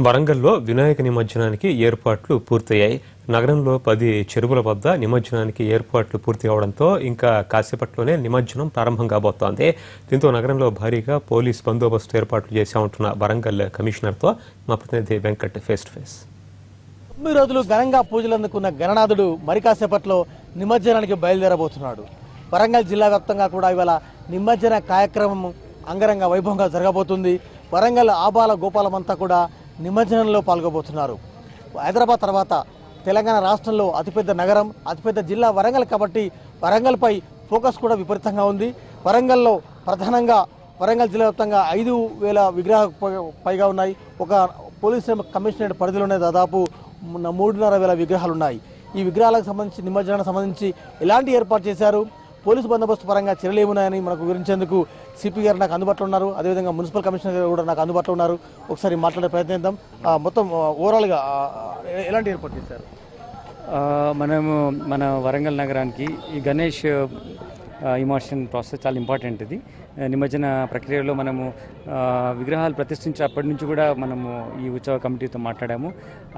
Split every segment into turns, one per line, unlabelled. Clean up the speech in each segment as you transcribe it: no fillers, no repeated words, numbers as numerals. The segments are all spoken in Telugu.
వరంగల్లో వినాయక నిమజ్జనానికి ఏర్పాట్లు పూర్తయ్యాయి. నగరంలో 10 చెరువుల వద్ద నిమజ్జనానికి ఏర్పాట్లు పూర్తి అవడంతో ఇంకా కాసేపట్లోనే నిమజ్జనం ప్రారంభం కాబోతోంది. దీంతో నగరంలో భారీగా పోలీస్ బందోబస్తు ఏర్పాట్లు చేశామంటున్న వరంగల్ కమిషనర్తో మా ప్రతినిధి వెంకట్ ఫేస్ టు ఫేస్.
9 రోజులు ఘనంగా పూజలు అందుకున్న గణనాథుడు మరి కాసేపట్లో నిమజ్జనానికి బయలుదేరబోతున్నాడు. వరంగల్ జిల్లా వ్యాప్తంగా కూడా ఇవాళ నిమజ్జన కార్యక్రమం అంగరంగ వైభవంగా జరగబోతుంది. వరంగల్ ఆబాల గోపాలమంతా కూడా నిమజ్జనంలో పాల్గొబోతున్నారు. హైదరాబాద్ తర్వాత తెలంగాణ రాష్ట్రంలో అతిపెద్ద నగరం, అతిపెద్ద జిల్లా వరంగల్ కాబట్టి వరంగల్పై ఫోకస్ కూడా విపరీతంగా ఉంది. వరంగల్లో ప్రధానంగా వరంగల్ జిల్లా వ్యాప్తంగా 5,000 విగ్రహాలు పైగా ఉన్నాయి. ఒక పోలీస్ కమిషనరేట్ పరిధిలోనే దాదాపు 3,500 విగ్రహాలు ఉన్నాయి. ఈ విగ్రహాలకు సంబంధించి నిమజ్జనానికి సంబంధించి ఎలాంటి ఏర్పాటు చేశారు, పోలీసు బందోబస్తు పరంగా చర్యలు ఏమున్నాయని మనకు వివరించేందుకు సిపి గారు నాకు అందుబాటులో ఉన్నారు. అదేవిధంగా మున్సిపల్ కమిషనర్ గారు కూడా నాకు అందుబాటులో ఉన్నారు. ఒకసారి మాట్లాడే ప్రయత్నిద్దాం. మొత్తం ఓవరాల్గా ఎలాంటి ఏర్పాటు చేశారు?
మన వరంగల్ నగరానికి ఈ గణేష్ ఇమోషన్ ప్రాసెస్ చాలా ఇంపార్టెంట్. ఇది నిమజ్జన ప్రక్రియలో మనము విగ్రహాలు ప్రతిష్ఠించినప్పటి నుంచి కూడా మనము ఈ ఉత్సవ కమిటీతో మాట్లాడాము.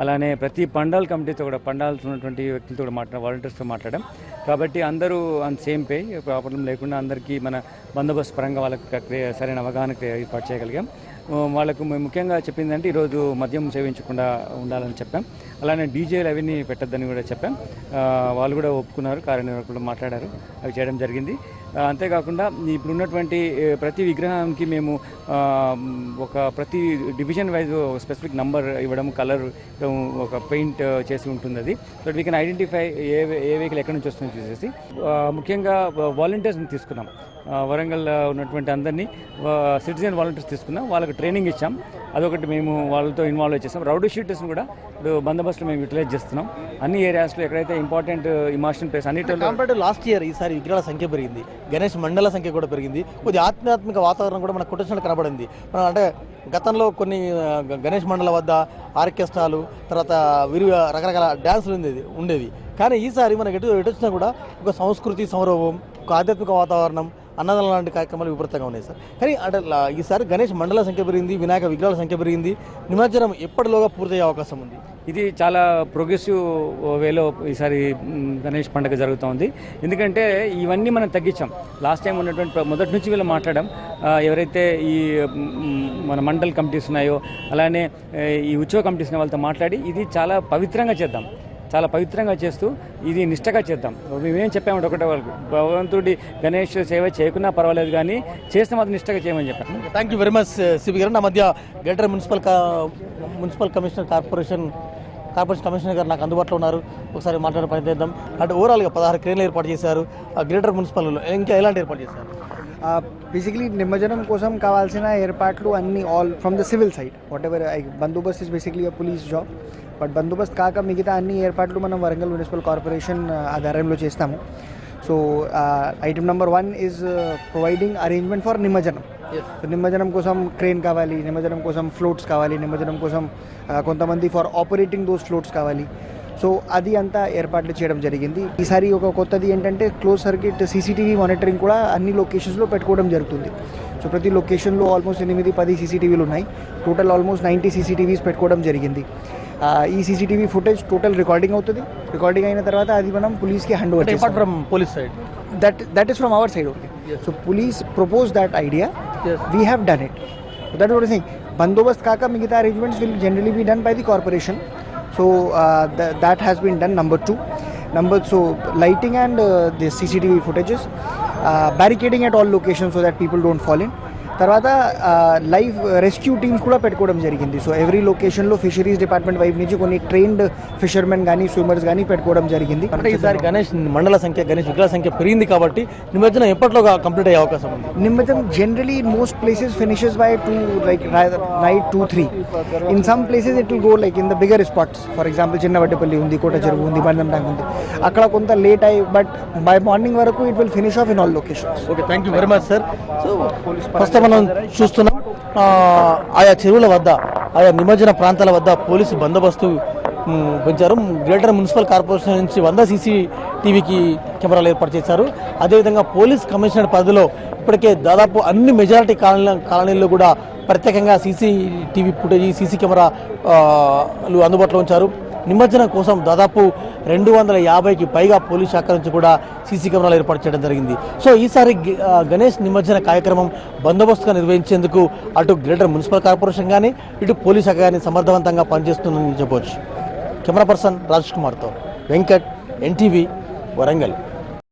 అలానే ప్రతి పండాల్ కమిటీతో కూడా పండాల్సి ఉన్నటువంటి వ్యక్తులతో కూడా వాలంటీర్స్తో మాట్లాడాం. కాబట్టి అందరూ ఆన్ సేమ్ పే, ప్రాబ్లం లేకుండా అందరికీ మన బందోబస్తు పరంగా వాళ్ళకి సరైన అవగాహన ఏర్పాటు చేయగలిగాం. వాళ్ళకు ముఖ్యంగా చెప్పిందంటే ఈరోజు మద్యం సేవించకుండా ఉండాలని చెప్పాం. అలానే డీజేలు అవన్నీ పెట్టద్దని కూడా చెప్పాం. వాళ్ళు కూడా ఒప్పుకున్నారు, కార్యనిర్వాహకులు మాట్లాడారు, అవి చేయడం జరిగింది. అంతేకాకుండా ఇప్పుడు ఉన్నటువంటి ప్రతి విగ్రహానికి మేము ప్రతి డివిజన్ వైజ్ స్పెసిఫిక్ నంబర్ ఇవ్వడం, కలర్ ఒక పెయింట్ చేసి ఉంటుంది. అది but we can identify A vehicle ఎక్కడి నుంచి వస్తుందో చూసేసి ముఖ్యంగా వాలంటీర్స్ని తీసుకున్నాం. వరంగల్లో ఉన్నటువంటి అందరినీ సిటిజన్ వాలంటీర్స్ తీసుకున్నాం. వాళ్ళకి ట్రైనింగ్ ఇచ్చాం. అదొకటి మేము వాళ్ళతో ఇన్వాల్వ్ చేస్తాం. రౌడీ షీటర్స్ని కూడా ఇప్పుడు బందోబస్తులో మేము యూటిలైజ్ చేస్తున్నాం. అన్ని ఏరియాస్లో ఎక్కడైతే ఇంపార్టెంట్ ఇమోషన్ ప్లేస్ అన్నిటిలో
కంపేర్ టు లాస్ట్ ఇయర్ ఈసారి విగ్రహాల సంఖ్య పెరిగింది, గణేష్ మండల సంఖ్య కూడా పెరిగింది. కొద్ది ఆధ్యాత్మిక వాతావరణం కూడా మనకు కొట్టేసినట్టు కనబడింది. అంటే గతంలో కొన్ని గణేష్ మండల వద్ద ఆర్కెస్ట్రాలు, తర్వాత రకరకాల డ్యాన్సులు ఉండేవి. కానీ ఈసారి మనకి ఎటు వచ్చినా కూడా ఒక సంస్కృతి సౌరభం, ఒక ఆధ్యాత్మిక వాతావరణం, అన్నదానం లాంటి కార్యక్రమాలు విపరీతంగా ఉన్నాయి సార్. కానీ అంటే ఈసారి గణేష్ మండల సంఖ్య పెరిగింది, వినాయక విగ్రహాల సంఖ్య పెరిగింది. నిమజ్జనం ఎప్పటిలోగా పూర్తయ్యే అవకాశం ఉంది?
ఇది చాలా ప్రోగ్రెసివ్ వేలో ఈసారి గణేష్ పండుగ జరుగుతోంది. ఎందుకంటే ఇవన్నీ మనం తగ్గించాం. లాస్ట్ టైం ఉన్నటువంటి మొదటి నుంచి వీళ్ళు మాట్లాడడం, ఎవరైతే ఈ మన మండల్ కమిటీస్ ఉన్నాయో అలానే ఈ ఉత్సవ కమిటీస్ ఉన్న వాళ్ళతో మాట్లాడి ఇది చాలా పవిత్రంగా చేద్దాం, చాలా పవిత్రంగా చేస్తూ ఇది నిష్టగా చేద్దాం. మేమేం చెప్పామంటే ఒకటే వాళ్ళకు, భగవంతుడి గణేష్ సేవ చేయకున్నా పర్వాలేదు కానీ చేస్తే మాత్రం నిష్టగా చేయమని చెప్పాను.
Thank you very much CB garu. నా మధ్య గ్రేటర్ మున్సిపల్ కార్పొరేషన్ కమిషనర్ గారు నాకు అందుబాటులో ఉన్నారు. ఒకసారి మాట్లాడే ప్రయత్నిద్దాం. అంటే ఓవరాల్గా 16 క్రేన్లు ఏర్పాటు చేశారు గ్రేటర్ మున్సిపల్లో. ఇంకా ఎలాంటి ఏర్పాటు చేశారు?
బేసికలీ నిమజ్జనం కోసం కావాల్సిన ఏర్పాట్లు అన్ని all from the civil side. What ever Bandobast is basically a police job. But Bandobast కాక మిగతా అన్ని ఏర్పాట్లు మనం వరంగల్ మున్సిపల్ కార్పొరేషన్ ఆధ్వర్యంలో చేస్తాము. So item number 1 is providing arrangement for నిమజ్జనం. నిమజ్జనం కోసం క్రేన్ కావాలి, నిమజ్జనం కోసం ఫ్లోట్స్ కావాలి, నిమజ్జనం కోసం కొంతమంది ఫర్ ఆపరేటింగ్ దోస్ ఫ్లోట్స్ కావాలి. సో అది అంతా ఏర్పాట్లు చేయడం జరిగింది. ఈసారి ఒక కొత్తది ఏంటంటే క్లోజ్ సర్క్యూట్ సీసీటీవీ మానిటరింగ్ కూడా అన్ని లొకేషన్స్లో పెట్టుకోవడం జరుగుతుంది. సో ప్రతి లొకేషన్లో ఆల్మోస్ట్ 8-10 సీసీటీవీలు ఉన్నాయి. టోటల్ ఆల్మోస్ట్ 90 సీసీటీవీస్ పెట్టుకోవడం జరిగింది. ఈ సీసీటీవీ ఫుటేజ్ టోటల్ రికార్డింగ్ అవుతుంది. రికార్డింగ్ అయిన తర్వాత అది మనం పోలీస్కి హ్యాండ్ ఓవర్ చేస్తాం.
From police side
that is from our side only. So police proposed that idea. We have done it. So that is what I'm saying. Bandobast kaka migita arrangements will generally be done by the corporation. So that has been done. So lighting and the CCTV footages, barricading at all locations so that people don't fall in. తర్వాత లైవ్ రెస్క్యూ టీమ్స్ కూడా పెట్టుకోవడం జరిగింది. సో ఎవ్రీ లొకేషన్లో ఫిషరీస్ డిపార్ట్మెంట్ వైపు నుంచి కొన్ని ట్రైన్డ్ ఫిషర్మెన్ కానీ స్విమ్మర్స్ కానీ పెట్టుకోవడం జరిగింది.
అంటే ఈసారి గణేష్ మండల సంఖ్య, గణేష్ విగ్రహాల సంఖ్య పెరిగింది కాబట్టి నిమజ్జనం ఎప్పటిలోగా కంప్లీట్ అయ్యే అవకాశం ఉంది?
నిమజ్జనం generally in most places finishes by 2-3. In some places it will go like in the bigger spots. For example Chinnavaddapalli ఉంది, కోట చెరువు ఉంది, బంధం ట్యాంక్ ఉంది, అక్కడ కొంత లేట్ అయ్యి బట్ బై మార్నింగ్ వరకు it will finish off in all locations.
Okay, thank you very much sir. So first మనం చూస్తున్నాం ఆయా చెరువుల వద్ద, ఆయా నిమజ్జన ప్రాంతాల వద్ద పోలీసు బందోబస్తు పెంచారు. గ్రేటర్ మున్సిపల్ కార్పొరేషన్ నుంచి 100 CCTVకి కెమెరాలు ఏర్పాటు చేశారు. అదేవిధంగా పోలీస్ కమిషనర్ పరిధిలో ఇప్పటికే దాదాపు అన్ని మెజారిటీ కాలనీల్లో కూడా ప్రత్యేకంగా సీసీటీవీ ఫుటేజ్ సీసీ కెమెరాలు అందుబాటులో ఉంచారు. నిమజ్జనం కోసం దాదాపు 250కి పైగా పోలీస్ శాఖ నుంచి కూడా సీసీ కెమెరాలు ఏర్పాటు చేయడం జరిగింది. సో ఈసారి గణేష్ నిమజ్జన కార్యక్రమం బందోబస్తుగా నిర్వహించేందుకు అటు గ్రేటర్ మున్సిపల్ కార్పొరేషన్ కానీ ఇటు పోలీస్ శాఖ కానీ సమర్థవంతంగా పనిచేస్తుందని చెప్పవచ్చు. కెమెరా పర్సన్ రాజేష్ కుమార్తో వెంకట్, ఎన్టీవీ, వరంగల్.